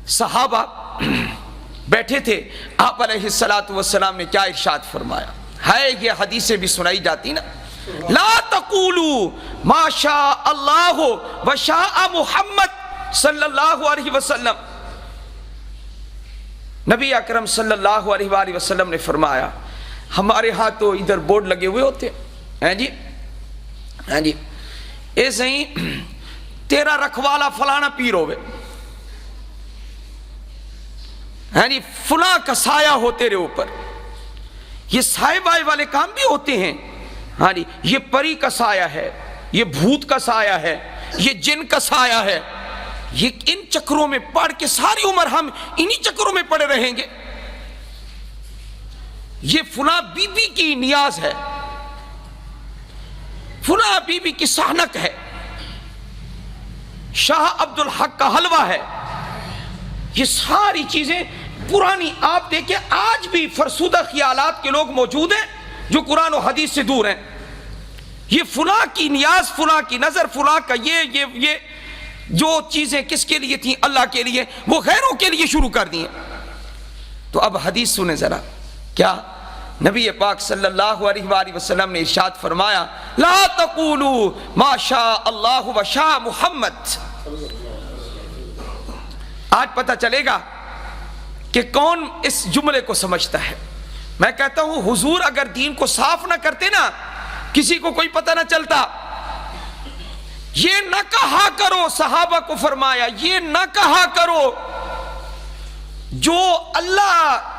صحابہ بیٹھے تھے، آپ علیہ السلام نے کیا ارشاد فرمایا ہے؟ یہ حدیثیں بھی سنائی جاتی نا، لا تقولوا ما شاء اللہ وشاء محمد صلی اللہ علیہ وسلم۔ نبی اکرم صلی اللہ علیہ وآلہ وسلم نے فرمایا، ہمارے ہاں تو ادھر بورڈ لگے ہوئے ہوتے ہیں جی، ہاں جی، ایسے ہی تیرا رکھوالا فلانا پیر ہوئے، ہاں جی، فلاں کا سایہ ہو تیرے اوپر۔ یہ سائے بائے والے کام بھی ہوتے ہیں، ہاں جی، یہ پری کا سایہ ہے، یہ بھوت کا سایہ ہے، یہ جن کا سایہ ہے، یہ ان چکروں میں پڑھ کے ساری عمر ہم انہی چکروں میں پڑے رہیں گے۔ یہ فلاں بی بی کی نیاز ہے، فلاں بی بی کی سحنک ہے، شاہ عبد الحق کا حلوہ ہے، یہ ساری چیزیں پرانی۔ آپ دیکھیں آج بھی فرسودہ خیالات کے لوگ موجود ہیں جو قرآن و حدیث سے دور ہیں۔ یہ فلاں کی نیاز، فلاں کی نظر، فلاں کا یہ جو چیزیں کس کے لیے تھیں؟ اللہ کے لیے، وہ غیروں کے لیے شروع کر دی ہیں۔ تو اب حدیث سنیں ذرا، کیا نبی پاک صلی اللہ علیہ وآلہ وسلم نے ارشاد فرمایا، لا تقولوا ما شاء اللہ وشاء محمد۔ آج پتہ چلے گا کہ کون اس جملے کو سمجھتا ہے۔ میں کہتا ہوں حضور اگر دین کو صاف نہ کرتے نا، کسی کو کوئی پتہ نہ چلتا۔ یہ نہ کہا کرو، صحابہ کو فرمایا یہ نہ کہا کرو جو اللہ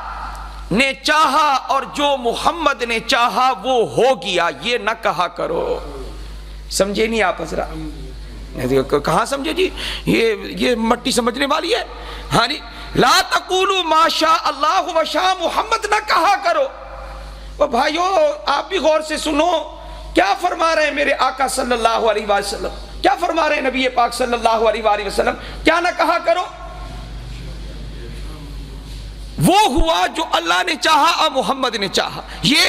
نے چاہا اور جو محمد نے چاہا وہ ہو گیا، یہ نہ کہا کرو۔ سمجھے نہیں آپ حضرات؟ کہاں سمجھے جی؟ یہ مٹی سمجھنے والی ہے، ہاں جی۔ لا تقولوا ما شاء اللہ وشاء محمد نہ کہا کرو۔ اور بھائیو آپ بھی غور سے سنو، کیا فرما رہے ہیں میرے آقا صلی اللہ علیہ وآلہ وسلم؟ کیا فرما رہے ہیں نبی پاک صلی اللہ علیہ وآلہ وسلم؟ کیا نہ کہا کرو؟ وہ ہوا جو اللہ نے چاہا اور محمد نے چاہا۔ یہ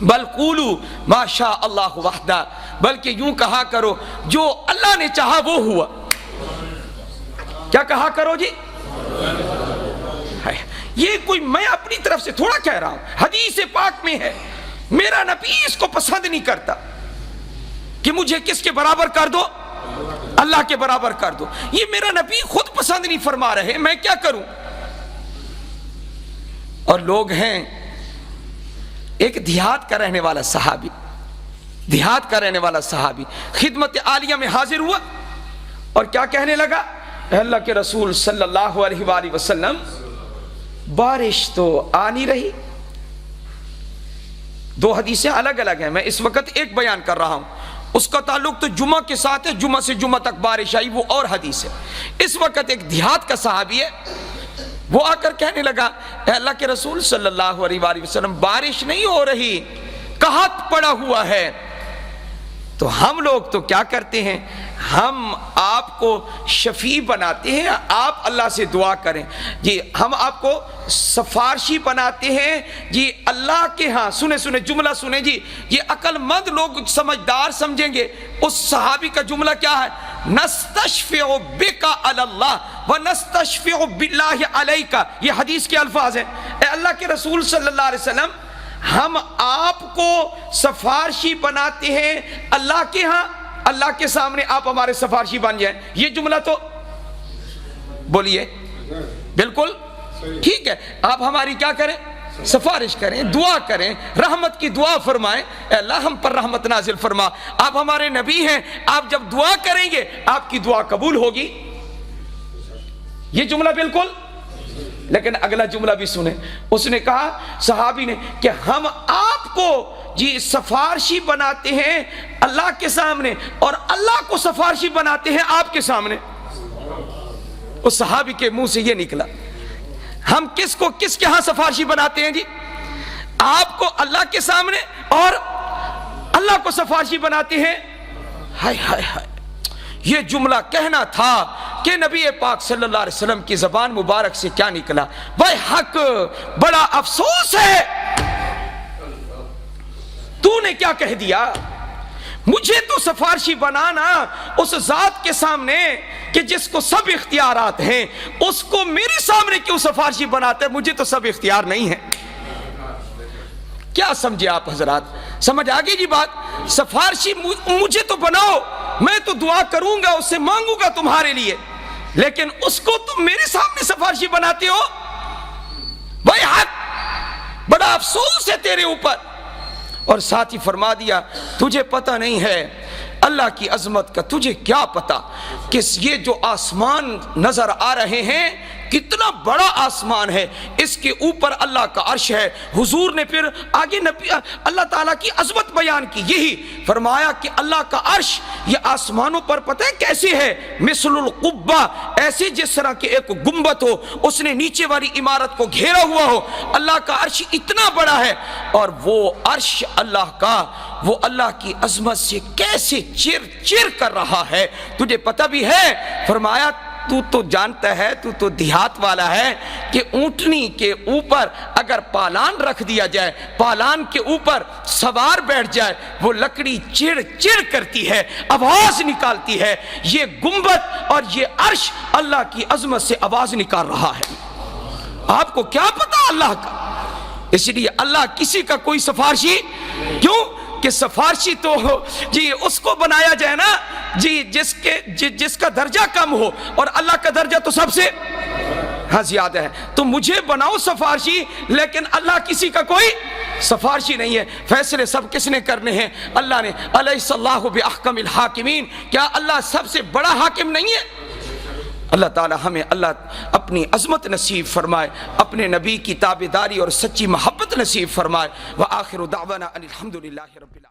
بل قولوا ما شاء اللہ وحدہ، بلکہ یوں کہا کرو جو اللہ نے چاہا وہ ہوا۔ کیا کہا کرو جی؟ یہ کوئی میں اپنی طرف سے تھوڑا کہہ رہا ہوں، حدیث پاک میں ہے۔ میرا نبی اس کو پسند نہیں کرتا کہ مجھے کس کے برابر کر دو؟ اللہ کے برابر کر دو۔ یہ میرا نبی خود پسند نہیں فرما رہے، میں کیا کروں؟ اور لوگ ہیں، ایک دیہات کا رہنے والا صحابی، دیہات کا رہنے والا صحابی خدمت عالیہ میں حاضر ہوا اور کیا کہنے لگا؟ اے اللہ کے رسول صلی اللہ علیہ وآلہ وسلم، بارش تو آ نہیں رہی۔ دو حدیثیں الگ الگ ہیں، میں اس وقت ایک بیان کر رہا ہوں، اس کا تعلق تو جمعہ کے ساتھ ہے، جمعہ سے جمعہ تک بارش آئی وہ اور حدیث ہے۔ اس وقت ایک دیہات کا صحابی ہے، وہ آ کر کہنے لگا اے اللہ کے رسول صلی اللہ علیہ وآلہ وسلم، بارش نہیں ہو رہی، قحط پڑا ہوا ہے۔ تو ہم لوگ تو کیا کرتے ہیں، ہم آپ کو شفیع بناتے ہیں، آپ اللہ سے دعا کریں جی، ہم آپ کو سفارشی بناتے ہیں جی اللہ کے ہاں۔ سنیں جملہ سنیں جی، یہ عقل مند لوگ سمجھدار سمجھیں گے۔ اس صحابی کا جملہ کیا ہے؟ نستشفع بک علی اللہ ونستشفع باللہ علیک، یہ حدیث کے الفاظ ہیں۔ اے اللہ کے رسول صلی اللہ علیہ وسلم، ہم آپ کو سفارشی بناتے ہیں اللہ کے ہاں، اللہ کے سامنے آپ ہمارے سفارشی بن جائیں۔ یہ جملہ تو بولیے بالکل ٹھیک ہے۔ آپ ہماری کیا کریں؟ سفارش کریں، دعا کریں، رحمت کی دعا فرمائیں، اے اللہ ہم پر رحمت نازل فرما۔ آپ ہمارے نبی ہیں، آپ جب دعا کریں گے آپ کی دعا قبول ہوگی۔ یہ جملہ بالکل۔ لیکن اگلا جملہ بھی سنیں، اس نے کہا صحابی نے کہ ہم آپ کو جی سفارشی بناتے ہیں اللہ کے سامنے اور اللہ کو سفارشی بناتے ہیں آپ کے سامنے۔ اس صحابی کے منہ سے یہ نکلا، ہم کس کو کس کے ہاں سفارشی بناتے ہیں جی؟ آپ کو اللہ کے سامنے اور اللہ کو سفارشی بناتے ہیں۔ ہائے ہائے ہائے، یہ جملہ کہنا تھا کہ نبی پاک صلی اللہ علیہ وسلم کی زبان مبارک سے کیا نکلا؟ بھائی حق، بڑا افسوس ہے، تو نے کیا کہہ دیا؟ مجھے تو سفارشی بنانا اس ذات کے سامنے کہ جس کو سب اختیارات ہیں، اس کو میرے سامنے کیوں سفارشی بناتے ہیں؟ مجھے تو سب اختیار نہیں ہے۔ کیا سمجھے آپ حضرات؟ سمجھ آگے جی بات؟ سفارشی مجھے تو بناؤ، میں تو دعا کروں گا، اس سے مانگوں گا تمہارے لیے، لیکن اس کو تم میرے سامنے سفارشی بناتے ہو، بھائی حق، بڑا افسوس ہے تیرے اوپر۔ اور ساتھ ہی فرما دیا تجھے پتہ نہیں ہے اللہ کی عظمت کا، تجھے کیا پتہ کہ یہ جو آسمان نظر آ رہے ہیں کتنا بڑا آسمان ہے، اس کے اوپر اللہ کا عرش ہے۔ حضور نے پھر آگے اللہ تعالیٰ کی عظمت بیان کی، یہی فرمایا کہ اللہ کا عرش یہ آسمانوں پر پتہ ہے کیسے ہے؟ مثل القبہ، ایسے جس طرح کہ ایک گنبد ہو، اس نے نیچے والی عمارت کو گھیرا ہوا ہو۔ اللہ کا عرش اتنا بڑا ہے، اور وہ عرش اللہ کا، وہ اللہ کی عظمت سے کیسے چر چر کر رہا ہے، تجھے پتہ بھی ہے؟ فرمایا تو تو جانتا ہے، تو تو دیہات والا ہے کہ اونٹنی کے اوپر اگر پالان رکھ دیا جائے، پالان کے اوپر سوار بیٹھ جائے، وہ لکڑی چڑ چڑ کرتی ہے، آواز نکالتی ہے۔ یہ گنبد اور یہ عرش اللہ کی عظمت سے آواز نکال رہا ہے۔ آپ کو کیا پتا اللہ کا؟ اس لیے اللہ کسی کا کوئی سفارشی کیوں کہ سفارشی تو جی اس کو بنایا جائے نا جی جس کا درجہ کم ہو، اور اللہ کا درجہ تو سب سے زیادہ ہے۔ تو مجھے بناؤ سفارشی، لیکن اللہ کسی کا کوئی سفارشی نہیں ہے۔ فیصلے سب کس نے کرنے ہیں؟ اللہ نے۔ الیس اللہ باحکم الحاکمین، کیا اللہ سب سے بڑا حاکم نہیں ہے؟ اللہ تعالی ہمیں اللہ اپنی عظمت نصیب فرمائے، اپنے نبی کی تابعداری اور سچی محبت نصیب فرمائے۔ وآخر دعوانا ان الحمدللہ رب العالمین۔